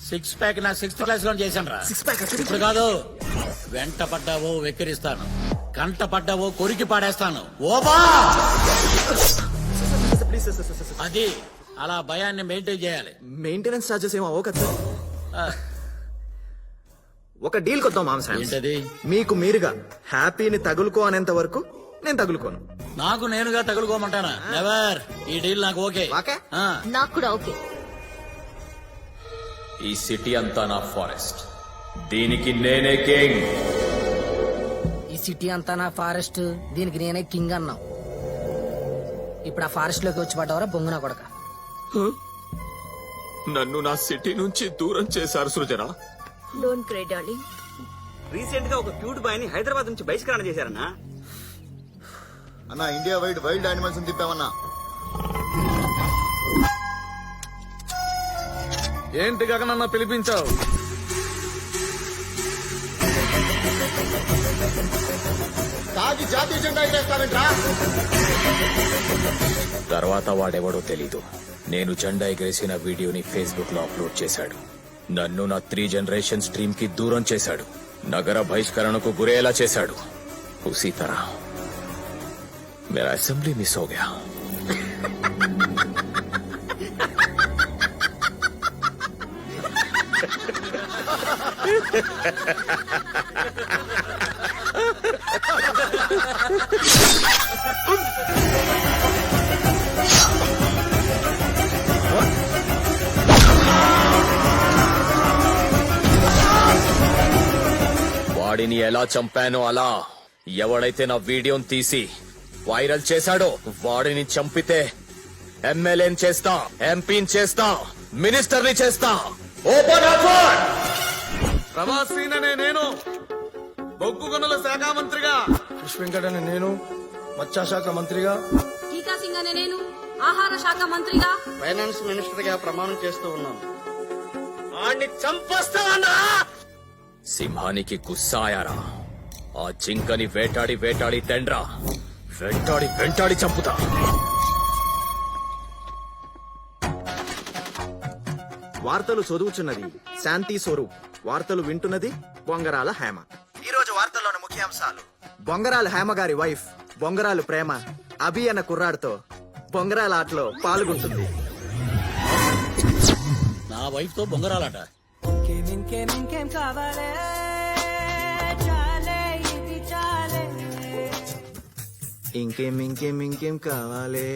Six pack నా 6th class లో చేశాను రా. ఇప్పుడు కాదు, వెంట పడ్డావో వెక్కిరిస్తాను, కంట పడ్డావో కొరికి పాడేస్తాను. ఓబా అది అలా భయాన్ని మెయింటైన్ చేయాలి. మెయింటెనెన్స్ చార్జెస్ ఏమో అవ్వ కదా సార్. ఒక డీల్ కొద్దాం మామ సామ్. ఏంటది? మీకు మీరుగా హ్యాపీని తగులుకో అనేంత వరకు నేను తగులుకోను. నాకు నేనుగా తగులుకోమంటానా? నెవర్. ఈ డీల్ నాకు ఓకే. ఆ. నాకు కూడా ఓకే. ఈ సిటీ అంతా నా ఫారెస్ట్, దీనికి నేనే కింగ్. ఈ సిటీ అంతా నా ఫారెస్ట్, దీనికి నేనే కింగ్ అన్నాం. ఇప్పుడు ఆ ఫారెస్ట్ లోకి వచ్చి పడ్డవరా బొంగున కొడక. నన్ను నా సిటీ నుంచి దూరం చేశారు Srujana. Don't cry darling. Recent గా ఒక క్యూట్ బాయ్ ని హైదరాబాద్ నుంచి బహిష్కరణ చేశారన్నా. అన్నా ఇండియా వైడ్ వైల్డ్ యానిమల్స్ తిప్పామన్నా. ఏంటి గగనన్న పిలిపించావు? తాగి జాతీయ జెండా ఎగరేస్తావేంట్రా? తర్వాత వాడెవడో తెలీదు, నేను జెండా ఎగరేసిన వీడియోని ఫేస్బుక్ లో అప్లోడ్ చేశాడు. నన్ను నా 3 జనరేషన్స్ డ్రీమ్ కి దూరం చేశాడు, నగర బహిష్కరణకు గురేలా చేశాడు. ఉసీ తరహ मेरा असेंबली मिस हो गया. వాడిని ఎలా చంపానో అలా ఎవడైతే నా వీడియోని తీసి వైరల్ చేశాడో వాడిని చంపితే ఎమ్మెల్యేని చేస్తా, ఎంపీని చేస్తా, మినిస్టర్ని చేస్తా. Open offer. ప్రభాస్నే నేను బొగ్గు గనుల శాఖ మంత్రిగా, కృష్ణ అనే నేను మత్స్యశాఖ మంత్రిగా, టీకా సింగ్ అనే నేను ఆహార శాఖ మంత్రిగా, ఫైనాన్స్ మినిస్టర్ గా ప్రమాణం చేస్తూ ఉన్నాను. వాడిని చంపొస్తావన్నా? సింహానికి గుస్సాయారా, ఆ జింకని వేటాడి వేటాడి తెండ్రా, వెంటాడి వెంటాడి చంపుతా. వార్తలు చదువుచున్నది శాంతి స్వరూప్, వార్తలు వింటున్నది బొంగరాల హేమ. ఈ రోజు వార్తల్లోని ముఖ్యాంశాలు: బొంగరాల హేమ గారి వైఫ్ బొంగరాలు ప్రేమ అభి అన్న కుర్రాడితో బొంగరాల ఆటలో పాల్గొంటుంది. నా వైఫ్ తో బొంగరాలట. ఇంకేం కావాలే చాలే ఇది చాలే. ఇంకేం కావాలే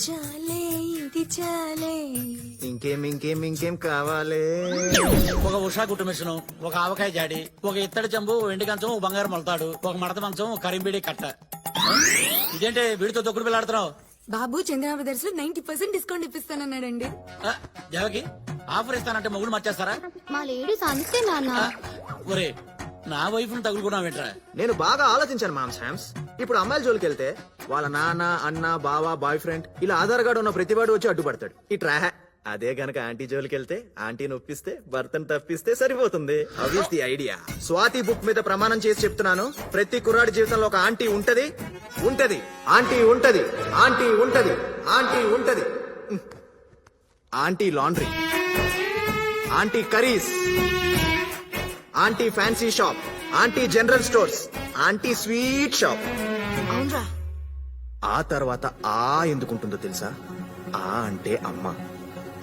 చాలే ఇది చాలే. ఇంకేం కావాలే. ఒక ఉషా కుట్టు మిషను, ఒక ఆవకాయ జాడి, ఒక ఇత్తడి చెంబు, వెండి కంచం, ఒక బంగారు మొలతాడు, ఒక మడత మంచం, ఒక కరింబిడి కట్ట. ఇదేంటి వీడితో తొక్కుడు పిల్లాడుతున్నావు? బాబు చంద్ర బ్రదర్స్ లో 90% డిస్కౌంట్ ఇప్పిస్తానన్నాడండి. దేవకి ఆఫర్ ఇస్తానంటే మొగుడు మర్చేస్తారా? మా లేడీస్ అంతే నాన్న. ఒరే, నా వైఫ్ ను తగులుకున్నావేంట్రా? నేను బాగా ఆలోచించాను మామ్ శామ్స్. ఇప్పుడు అమ్మాయిల జోలికి వెళ్తే వాళ్ళ నాన్న, అన్న, బావ, బాయ్ ఫ్రెండ్ ఇలా ఆధార్ కార్డు ఉన్న ప్రతివాడు వచ్చి అడ్డుపడతాడు. ఇట్రా. అదే గనక ఆంటీ జోలికి వెళ్తే ఆంటీని ఒప్పిస్తే భర్తను తప్పిస్తే సరిపోతుంది. అవి ది ఐడియా. స్వాతి బుక్ మీద ప్రమాణం చేసి చెప్తున్నాను, ప్రతి కుర్రాడి జీవితంలో ఒక ఆంటీ ఉంటది. ఆంటీ ఉంటది. Aunty laundry, aunty curries, aunty fancy shop, aunty general stores, aunty sweet shop. అవునరా. ఆ తర్వాత ఆ ఎందుకుంటుందో తెలుసా? ఆ అంటే అమ్మ,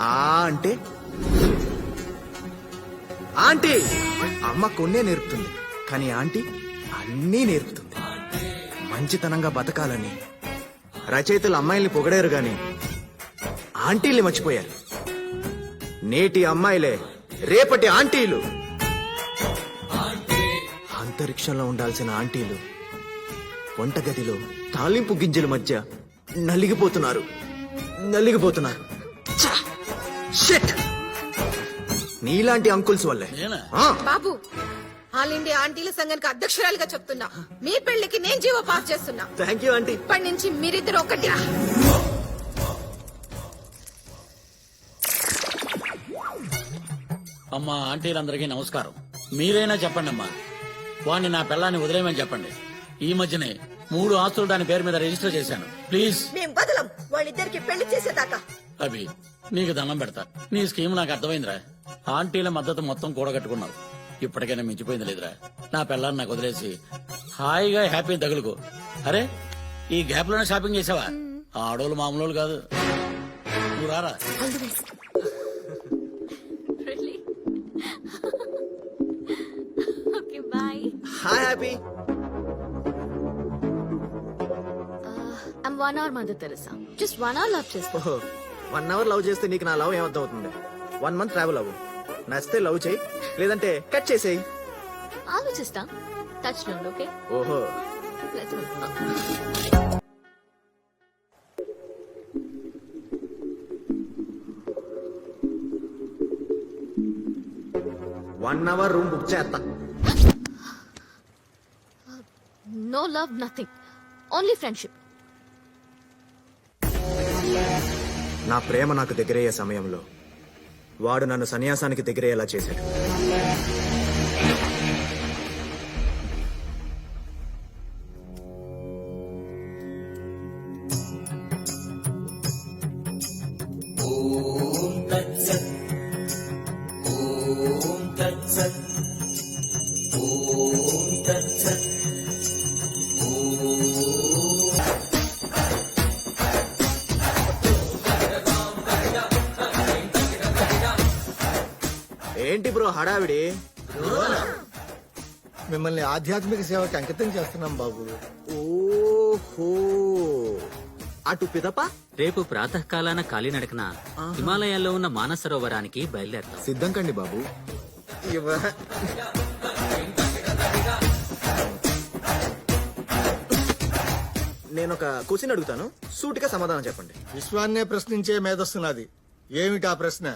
ఆ అంటే ఆంటీ. అమ్మ కొన్నే నేర్పుతుంది, కానీ ఆంటీ అన్నీ నేర్పుతుంది. మంచితనంగా బతకాలని రచయితలు అమ్మాయిల్ని పొగడారు గాని ఆంటీల్ని మర్చిపోయారు. నేటి అమ్మాయిలే రేపటి ఆంటీలు. అంతరిక్షంలో ఉండాల్సిన ఆంటీలు వంటగదిలో తాలింపు గింజల మధ్య నలిగిపోతున్నారు. షిట్! నీలాంటి అంకుల్స్ వల్లే. నేనా? బాబు, ఆల్ ఇండియా ఆంటీల సంఘానికి అధ్యక్షురాలుగా చెప్తున్నా, మీ పెళ్లికి నేను జీవో పాస్ చేస్తున్నా. Thank you aunty. ఇప్పటి నుంచి మీరిద్దరు ఒకటి. అమ్మా, ఆంటీలందరికీ నమస్కారం. మీరైనా చెప్పండి అమ్మా, వాణ్ణి నా పిల్లాన్ని వదిలేయమని చెప్పండి. ఈ మధ్యనే 3 ఆస్తులు దాని పేరు మీద రిజిస్టర్ చేశాను. ప్లీజ్. మేం బదలం వాళ్ళిద్దరికి పెళ్లి చేసేదాకా. అభి, నీకు దండం పెడతా. నీ స్కీమ్ నాకు అర్థమైందిరా. ఆంటీల మద్దతు మొత్తం కూడగట్టుకున్నావు. ఇప్పటికైనా మించిపోయింది లేదురా. నా పిల్లాన్ని నాకు వదిలేసి హాయిగా హ్యాపీ తగులుకో. అరే ఈ గ్యాప్ లోనే షాపింగ్ చేసావా? ఆడోళ్ళు మామూలు కాదు. నువ్వు రారా. Okay bye. Hi happy. I'm 1 hour Mother Teresa. Just 1 hour love చేస్తా. ఓహో 1 hour లవ్ చేస్తే నీకు నా లవ్ ఏమర్థం అవుతుంది? 1 month ట్రావెల్ అవ్వు. నచ్చితే లవ్ చేయి, లేదంటే కట్ చేసేయి. ఆలోచిస్తా. టచ్ లో ఓకే. ఓహో let's go. 1 hour room book చేస్తా. No love nothing. Only friendship. నా ప్రేమ నాకు దగ్గరయ్యే సమయంలో వాడు నన్ను సన్యాసానికి దగ్గరయ్యేలా చేశాడు. ఏంటి బ్రో హడావిడి? మిమ్మల్ని ఆధ్యాత్మిక సేవకి అంకితం చేస్తున్నాం బాబు. ఓహో అటు పిదప రేపు ప్రాతకాలాన కాలినడకన హిమాలయాల్లో ఉన్న మానసరోవరానికి బయలుదేరతాం. సిద్ధం కండి బాబు. నేను ఒక క్వశ్చన్ అడుగుతాను, సూటిగా సమాధానం చెప్పండి. విశ్వాన్నే ప్రశ్నించే మేధస్సున్నది. ఏమిటా ప్రశ్న?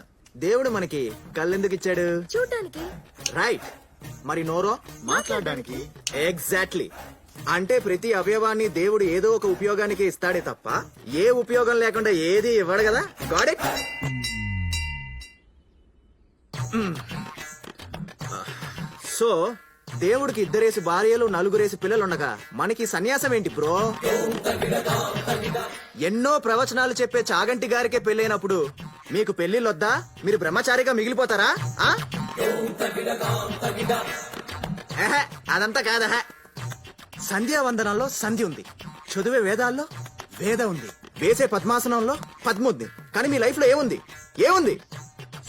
దేవుడు మనకి కళ్ళెందుకు ఇచ్చాడు? చూడటానికి. రైట్. మరి నోరో? మాట్లాడడానికి. ఎగ్జాక్ట్లీ. అంటే ప్రతి అవయవాన్ని దేవుడు ఏదో ఒక ఉపయోగానికి ఇస్తాడే తప్ప ఏ ఉపయోగం లేకుండా ఏది ఇవ్వడు కదా. Got it? సో దేవుడికి 2 భార్యలు 4 పిల్లలు ఉండగా మనకి సన్యాసం ఏంటి బ్రో? ఎన్నో ప్రవచనాలు చెప్పే చాగంటి గారికే పెళ్ళైనప్పుడు మీకు పెళ్లిళ్ళొద్దా? మీరు బ్రహ్మచారిగా మిగిలిపోతారా? అదంతా కాదా. సంధ్యావందనాల్లో సంధి ఉంది, చదివే వేదాల్లో వేద ఉంది, వేసే పద్మాసనంలో పద్మ ఉంది. కానీ మీ లైఫ్ లో ఏముంది? ఏముంది?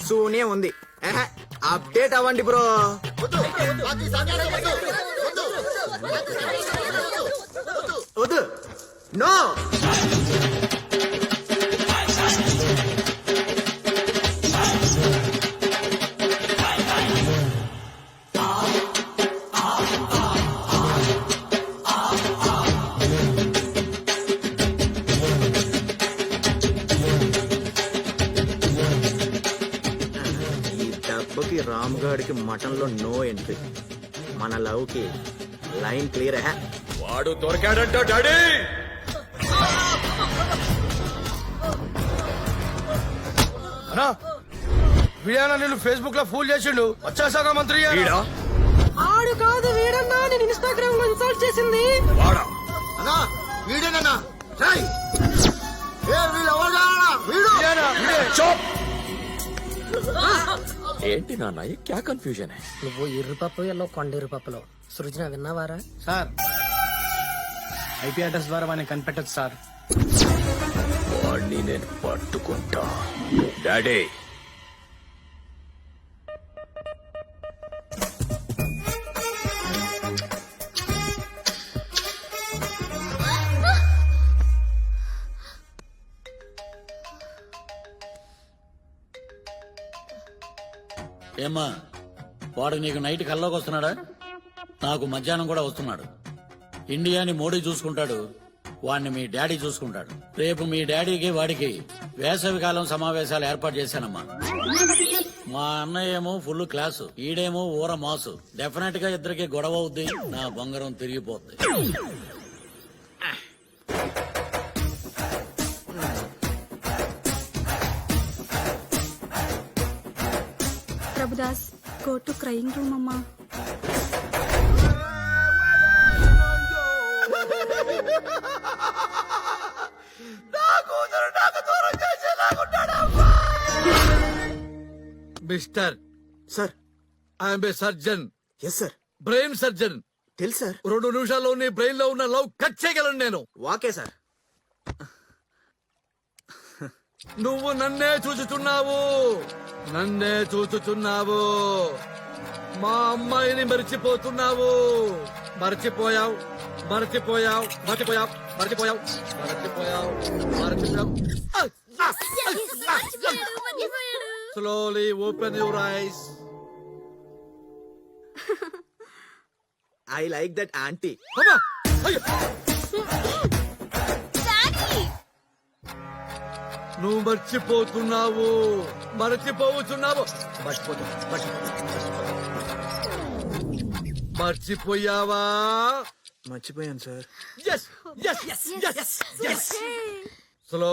శూన్యం ఉంది. అప్డేట్ అవ్వండి బ్రో. వద్దు. నో. రామ్గాడికి మటన్ లో నో ఎంట్రీ. మన లవ్ కి లైన్ క్లియర్. వాడు దొరికాడంట డాడీ. అన్నా వీడేనా నేను ఫేస్బుక్ లో ఫూల్ చేసిండు? వచ్చాశాఖ మంత్రి వీడా? ఆడు కాదు వీడన్నా నేను ఇన్స్టాగ్రామ్ లో ఇన్స్టాల్ చేసింది. వాడా? అన్నా వీడేనన్నా. రేయ్, ఏ వీడు ఎవరు కావాలా? వీడు వీడేనా? వీడే. చోప్. ఏంటి నాన్న క్యా కన్ఫ్యూజన్ హై? నువ్వు ఎర్రిపప్పు ఎల్లో కొండ ఎర్రిపప్పులో సృజన విన్నావారా? సార్ ఐపీ అడ్రస్ ద్వారా వాడిని కనిపెట్టచ్చు సార్. వాడిని నేను పట్టుకుంటా డాడీ. ఏమ్మా వాడు నీకు నైట్ కల్లోకి వస్తున్నాడా? నాకు మధ్యాహ్నం కూడా వస్తున్నాడు. ఇండియాని మోడీ చూసుకుంటాడు, వాడిని మీ డాడీ చూసుకుంటాడు. రేపు మీ డాడీకి వాడికి వేసవి కాలం సమావేశాలు ఏర్పాటు చేశానమ్మా. మా అన్నయ్య ఏమో ఫుల్ క్లాసు, ఈడేమో ఊర మాసు. డెఫినెట్ గా ఇద్దరికి గొడవ అవుద్ది, నా బంగారం తిరిగిపోద్ది. Prabhudas go to crying room అమ్మా. Mister sir I'm a surgeon, yes sir brain surgeon. తెలుసు సార్ 2 నిమిషాల్లో నీ బ్రెయిన్ లో ఉన్న లవ్ కట్ చేయగలను నేను. వాకే సార్. నువ్వు నన్నే చూచుచున్నావు, నన్నే చూచుచున్నావు. మా అమ్మాయిని మర్చిపోతున్నావు. మర్చిపోయావు, మర్చిపోయావు, మర్చిపోయావు, మర్చిపోయావు, మర్చిపోయావు, మర్చిపోయావు. Slowly open your eyes. I like that aunty. అమ్మా! అయ్యో! నువ్వు మర్చిపోతున్నావు, మర్చిపోతున్నావు, మర్చిపోయావా? మర్చిపోయాను sir. Yes yes yes yes